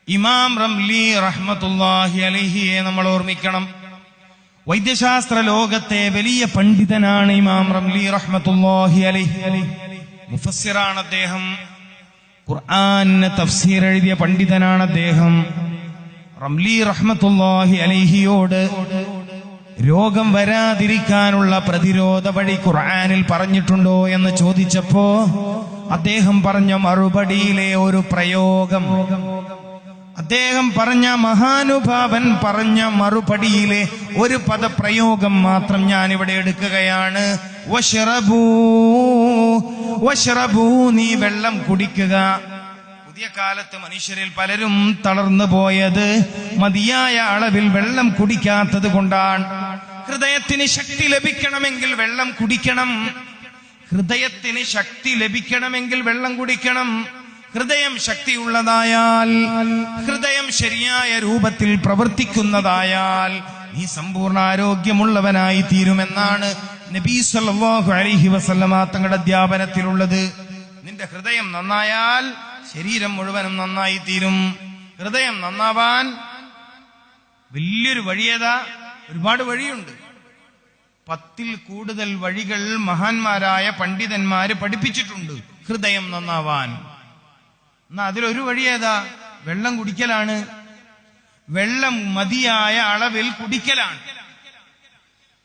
ഇമാം റംലി റഹ്മത്തുള്ളാഹി അലൈഹിയെ നമ്മൾ ഓർമ്മിക്കണം. വൈദ്യശാസ്ത്ര ലോകത്തെ വലിയ പണ്ഡിതനാണ് ഇമാം റംലി റഹ്മത്തുള്ളാഹി അലൈഹി. മുഫസ്സിറാണ് അദ്ദേഹം. ഖുർആനിന് തഫ്സീർ എഴുതിയ പണ്ഡിതനാണ് അദ്ദേഹം. റംലി റഹ്മത്തുള്ളാഹി അലൈഹിയോട് രോഗം വരാതിരിക്കാനുള്ള പ്രതിരോധ വഴി ഖുർആനിൽ പറഞ്ഞിട്ടുണ്ടോ എന്ന് ചോദിച്ചപ്പോ അദ്ദേഹം പറഞ്ഞ മറുപടിയിലെ ഒരു പ്രയോഗം, അദ്ദേഹം പറഞ്ഞ മഹാനുഭാവൻ പറഞ്ഞ മറുപടിയിലെ ഒരു പദപ്രയോഗം മാത്രം ഞാൻ ഇവിടെ എടുക്കുകയാണ്. വശ്റബൂ, വശ്റബൂ, നീ വെള്ളം കുടിക്കുക. പുതിയ കാലത്ത് മനുഷ്യരിൽ പലരും തളർന്നു പോയത് മതിയായ അളവിൽ വെള്ളം കുടിക്കാത്തത് കൊണ്ടാണ്. ഹൃദയത്തിന് ശക്തി ലഭിക്കണമെങ്കിൽ വെള്ളം കുടിക്കണം. ഹൃദയത്തിന് ശക്തി ലഭിക്കണമെങ്കിൽ വെള്ളം കുടിക്കണം. ഹൃദയം ശക്തിയുള്ളതായാൽ, ഹൃദയം ശരിയായ രൂപത്തിൽ പ്രവർത്തിക്കുന്നതായാൽ നീ സമ്പൂർണ്ണ ആരോഗ്യമുള്ളവനായി തീരുമെന്നാണ് നബി സല്ലല്ലാഹു അലൈഹി വസല്ലമ തങ്ങളുടെ അധ്യാപനത്തിലുള്ളത്. നിന്റെ ഹൃദയം നന്നായാൽ ശരീരം മുഴുവനും നന്നായി തീരും. ഹൃദയം നന്നാവാൻ വലിയൊരു വഴിയേതാ? ഒരുപാട് വഴിയുണ്ട്. 10ൽ കൂടുതൽ വഴികൾ മഹാന്മാരായ പണ്ഡിതന്മാര് പഠിപ്പിച്ചിട്ടുണ്ട് ഹൃദയം നന്നാവാൻ. എന്നാ അതിലൊരു വഴിയേതാ? വെള്ളം കുടിക്കലാണ്. വെള്ളം മതിയായ അളവിൽ കുടിക്കലാണ്.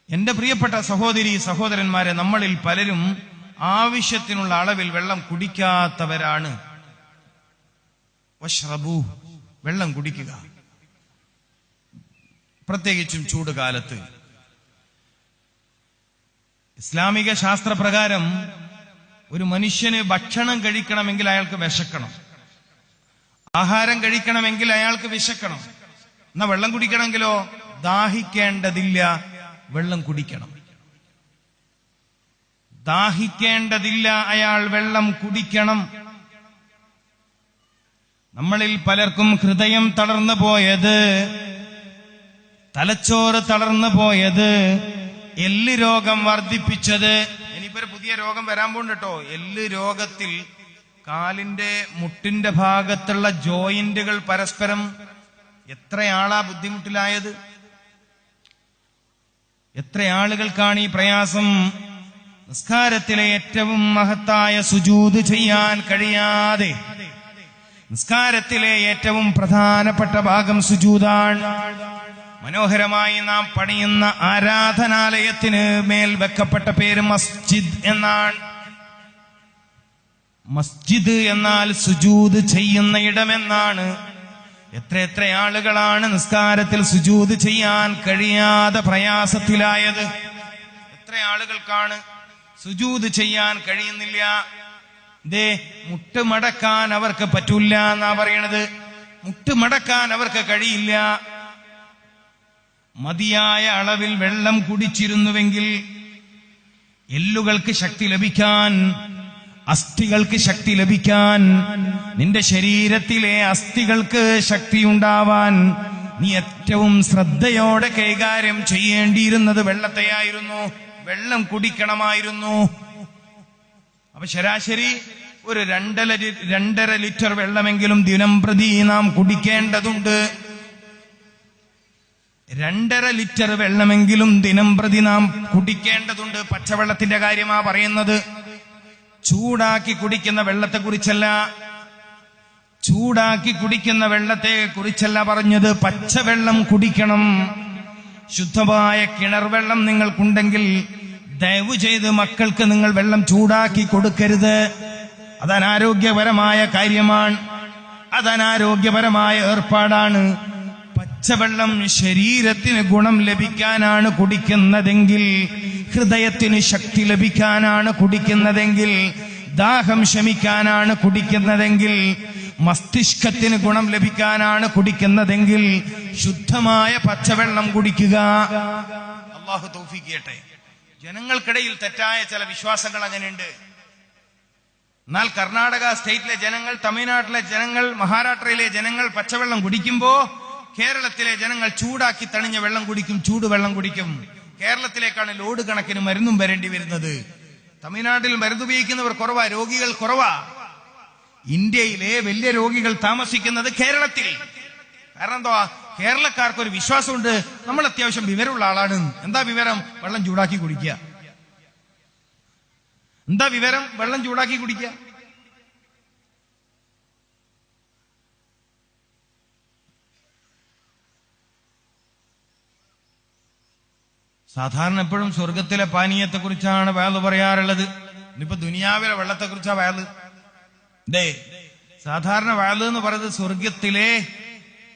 എന്റെ പ്രിയപ്പെട്ട സഹോദരി സഹോദരന്മാരെ, നമ്മളിൽ പലരും ആവശ്യത്തിനുള്ള അളവിൽ വെള്ളം കുടിക്കാത്തവരാണ്. വശ്റബൂ, വെള്ളം കുടിക്കുക. പ്രത്യേകിച്ചും ചൂട് കാലത്ത്. ഇസ്ലാമിക ശാസ്ത്രപ്രകാരം ഒരു മനുഷ്യന് ഭക്ഷണം കഴിക്കണമെങ്കിൽ അയാൾക്ക് വിശക്കണം, ആഹാരം കഴിക്കണമെങ്കിൽ അയാൾക്ക് വിശക്കണം. എന്നാ വെള്ളം കുടിക്കണമെങ്കിലോ ദാഹിക്കേണ്ടതില്ല, വെള്ളം കുടിക്കണം. ദാഹിക്കേണ്ടതില്ല, അയാൾ വെള്ളം കുടിക്കണം. നമ്മളിൽ പലർക്കും ഹൃദയം തളർന്നു പോയത്, തലച്ചോറ് തളർന്നു പോയത്, എല്ല് രോഗം വർദ്ധിപ്പിച്ചത്. ഇനിയിപ്പോ പുതിയ രോഗം വരാൻ പോകുന്നുണ്ട് കേട്ടോ. എല്ല് രോഗത്തിൽ കാലിന്റെ മുട്ടിന്റെ ഭാഗത്തുള്ള ജോയിന്റുകൾ പരസ്പരം എത്രയാളാ ബുദ്ധിമുട്ടിലായത്? എത്ര ആളുകൾക്കാണ് ഈ പ്രയാസം? നിസ്കാരത്തിലെ ഏറ്റവും മഹത്തായ സുജൂദ് ചെയ്യാൻ കഴിയാതെ, നിസ്കാരത്തിലെ ഏറ്റവും പ്രധാനപ്പെട്ട ഭാഗം സുജൂദാണ്. മനോഹരമായി നാം പണിയുന്ന ആരാധനാലയത്തിന് മേൽ വെക്കപ്പെട്ട പേര് മസ്ജിദ് എന്നാണ്. മസ്ജിദ് എന്നാൽ സുജൂദ് ചെയ്യുന്ന ഇടമെന്നാണ്. എത്ര ആളുകളാണ് നിസ്കാരത്തിൽ സുജൂദ് ചെയ്യാൻ കഴിയാതെ പ്രയാസത്തിലായത്? എത്ര ആളുകൾക്കാണ് സുജൂദ് ചെയ്യാൻ കഴിയുന്നില്ല? ദേ, മുട്ടുമടക്കാൻ അവർക്ക് പറ്റൂല എന്നാ പറയണത്. മുട്ടുമടക്കാൻ അവർക്ക് കഴിയില്ല. മതിയായ അളവിൽ വെള്ളം കുടിച്ചിരുന്നുവെങ്കിൽ എല്ലുകൾക്ക് ശക്തി ലഭിക്കാൻ, അസ്ഥികൾക്ക് ശക്തി ലഭിക്കാൻ, നിന്റെ ശരീരത്തിലെ അസ്ഥികൾക്ക് ശക്തിയുണ്ടാവാൻ നീ ഏറ്റവും ശ്രദ്ധയോടെ കൈകാര്യം ചെയ്യേണ്ടിയിരുന്നത് വെള്ളത്തെയായിരുന്നു. വെള്ളം കുടിക്കണമായിരുന്നു. അപ്പൊ ശരാശരി ഒരു 2.5 ലിറ്റർ വെള്ളമെങ്കിലും ദിനം പ്രതി നാം കുടിക്കേണ്ടതുണ്ട്. 2.5 ലിറ്റർ വെള്ളമെങ്കിലും ദിനം പ്രതി നാം കുടിക്കേണ്ടതുണ്ട്. പച്ചവെള്ളത്തിന്റെ കാര്യമാ പറയുന്നത്. ചൂടാക്കി കുടിക്കുന്ന വെള്ളത്തെ കുറിച്ചല്ല, ചൂടാക്കി കുടിക്കുന്ന വെള്ളത്തെ കുറിച്ചല്ല പറഞ്ഞത്. പച്ചവെള്ളം കുടിക്കണം. ശുദ്ധമായ കിണർ വെള്ളം നിങ്ങൾക്കുണ്ടെങ്കിൽ ദയവ് ചെയ്ത് മക്കൾക്ക് നിങ്ങൾ വെള്ളം ചൂടാക്കി കൊടുക്കരുത്. അത് അനാരോഗ്യപരമായ കാര്യമാണ്, അത് അനാരോഗ്യപരമായ ഏർപ്പാടാണ്. പച്ചവെള്ളം ശരീരത്തിന് ഗുണം ലഭിക്കാനാണ് കുടിക്കുന്നതെങ്കിൽ, ഹൃദയത്തിന് ശക്തി ലഭിക്കാനാണ് കുടിക്കുന്നതെങ്കിൽ, ദാഹം ശമിക്കാനാണ് കുടിക്കുന്നതെങ്കിൽ, മസ്തിഷ്കത്തിന് ഗുണം ലഭിക്കാനാണ് കുടിക്കുന്നതെങ്കിൽ ശുദ്ധമായ പച്ചവെള്ളം കുടിക്കുക. അല്ലാഹു തൗഫീഖ് ചെയ്യട്ടെ. ജനങ്ങൾക്കിടയിൽ തെറ്റായ ചില വിശ്വാസങ്ങൾ അങ്ങനെയുണ്ട്. എന്നാൽ കർണാടക സ്റ്റേറ്റിലെ ജനങ്ങൾ, തമിഴ്നാട്ടിലെ ജനങ്ങൾ, മഹാരാഷ്ട്രയിലെ ജനങ്ങൾ പച്ചവെള്ളം കുടിക്കുമ്പോ കേരളത്തിലെ ജനങ്ങൾ ചൂടാക്കി തണിഞ്ഞ വെള്ളം കുടിക്കും, ചൂടുവെള്ളം കുടിക്കും. കേരളത്തിലേക്കാണ് ലോഡ് കണക്കിന് മരുന്നും വരേണ്ടി വരുന്നത്. തമിഴ്നാട്ടിൽ മരുന്ന് ഉപയോഗിക്കുന്നവർ കുറവാ, രോഗികൾ കുറവാ. ഇന്ത്യയിലെ വലിയ രോഗികൾ താമസിക്കുന്നത് കേരളത്തിൽ. കാരണം എന്താ? കേരളക്കാർക്കൊരു വിശ്വാസമുണ്ട്, നമ്മൾ അത്യാവശ്യം വിവരമുള്ള ആളാണ്. എന്താ വിവരം? വെള്ളം ചൂടാക്കി കുടിക്കുക. എന്താ വിവരം? വെള്ളം ചൂടാക്കി കുടിക്കുക. സാധാരണ എപ്പോഴും സ്വർഗത്തിലെ പാനീയത്തെ കുറിച്ചാണ് വയല് പറയാറുള്ളത്. ഇനിയിപ്പോ ദുനിയാവിലെ വെള്ളത്തെ കുറിച്ചാ വയല്. സാധാരണ വയല് എന്ന് പറയുന്നത് സ്വർഗത്തിലെ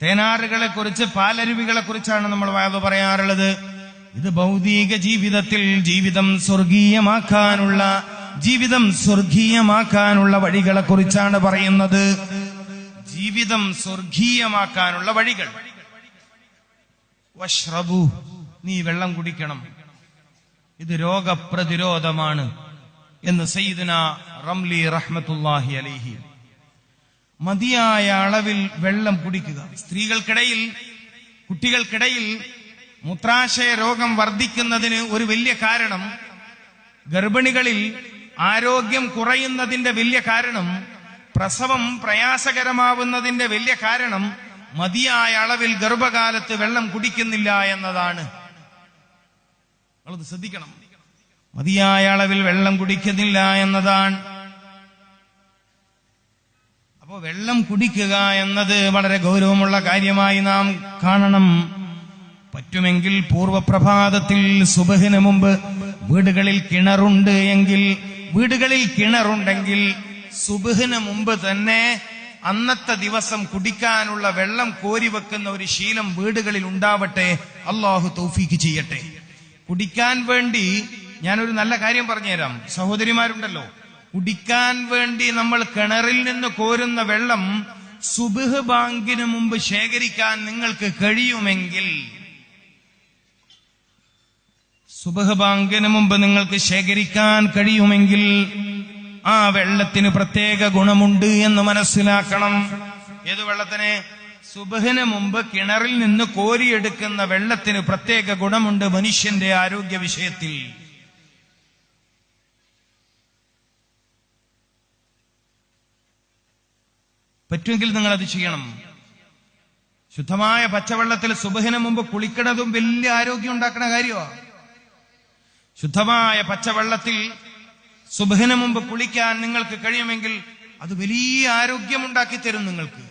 തേനാറുകളെ കുറിച്ച്, പാലരുവികളെ കുറിച്ചാണ് നമ്മൾ വയല് പറയാറുള്ളത്. ഇത് ഭൗതിക ജീവിതത്തിൽ ജീവിതം സ്വർഗീയമാക്കാനുള്ള വഴികളെ കുറിച്ചാണ് പറയുന്നത്. ജീവിതം സ്വർഗീയമാക്കാനുള്ള വഴികൾ. വശ്റബു, നീ വെള്ളം കുടിക്കണം. ഇത് രോഗപ്രതിരോധമാണ് എന്ന് സയ്യിദുന റംലി റഹ്മത്തുള്ളാഹി അലൈഹി. മതിയായ അളവിൽ വെള്ളം കുടിക്കുക. സ്ത്രീകൾക്കിടയിൽ, കുട്ടികൾക്കിടയിൽ മൂത്രാശയ രോഗം വർദ്ധിക്കുന്നതിന് ഒരു വലിയ കാരണം, ഗർഭിണികളിൽ ആരോഗ്യം കുറയുന്നതിന്റെ വലിയ കാരണം, പ്രസവം പ്രയാസകരമാവുന്നതിന്റെ വലിയ കാരണം മതിയായ അളവിൽ ഗർഭകാലത്ത് വെള്ളം കുടിക്കുന്നില്ല എന്നതാണ്. നിങ്ങളത് ശ്രദ്ധിക്കണം. മതിയായ അളവിൽ വെള്ളം കുടിക്കുന്നില്ല എന്നതാണ്. അപ്പോ വെള്ളം കുടിക്കുക എന്നത് വളരെ ഗൗരവമുള്ള കാര്യമായി നാം കാണണം. പറ്റുമെങ്കിൽ പൂർവപ്രഭാതത്തിൽ സുബഹിന് മുമ്പ് വീടുകളിൽ കിണറുണ്ടെങ്കിൽ സുബഹിന് മുമ്പ് തന്നെ അന്നത്തെ ദിവസം കുടിക്കാനുള്ള വെള്ളം കോരി വെക്കുന്ന ഒരു ശീലം വീടുകളിൽ ഉണ്ടാവട്ടെ. അള്ളാഹു തൗഫീക്ക് ചെയ്യട്ടെ. കുടിക്കാൻ വേണ്ടി ഞാനൊരു നല്ല കാര്യം പറഞ്ഞുതരാം. സഹോദരിമാരുണ്ടല്ലോ, കുടിക്കാൻ വേണ്ടി നമ്മൾ കിണറിൽ നിന്ന് കോരുന്ന വെള്ളം സുബ്ഹ് ബാങ്കിന് മുമ്പ് ശേഖരിക്കാൻ നിങ്ങൾക്ക് കഴിയുമെങ്കിൽ, സുബ്ഹ് ബാങ്കിന് മുമ്പ് നിങ്ങൾക്ക് ശേഖരിക്കാൻ കഴിയുമെങ്കിൽ ആ വെള്ളത്തിന് പ്രത്യേക ഗുണമുണ്ട് എന്ന് മനസ്സിലാക്കണം. ഏത് വെള്ളത്തിന്? സുബ്ഹിന് മുമ്പ് കിണറിൽ നിന്ന് കോരിയെടുക്കുന്ന വെള്ളത്തിന് പ്രത്യേക ഗുണമുണ്ട് മനുഷ്യന്റെ ആരോഗ്യ വിഷയത്തിൽ. പറ്റുമെങ്കിൽ നിങ്ങൾ അത് ചെയ്യണം. ശുദ്ധമായ പച്ചവെള്ളത്തിൽ സുബ്ഹിന് മുമ്പ് കുളിക്കണതും വലിയ ആരോഗ്യം ഉണ്ടാക്കുന്ന കാര്യമാണ്. ശുദ്ധമായ പച്ചവെള്ളത്തിൽ സുബ്ഹിന് മുമ്പ് കുളിക്കാൻ നിങ്ങൾക്ക് കഴിയുമെങ്കിൽ അത് വലിയ ആരോഗ്യമുണ്ടാക്കി തരും നിങ്ങൾക്ക്.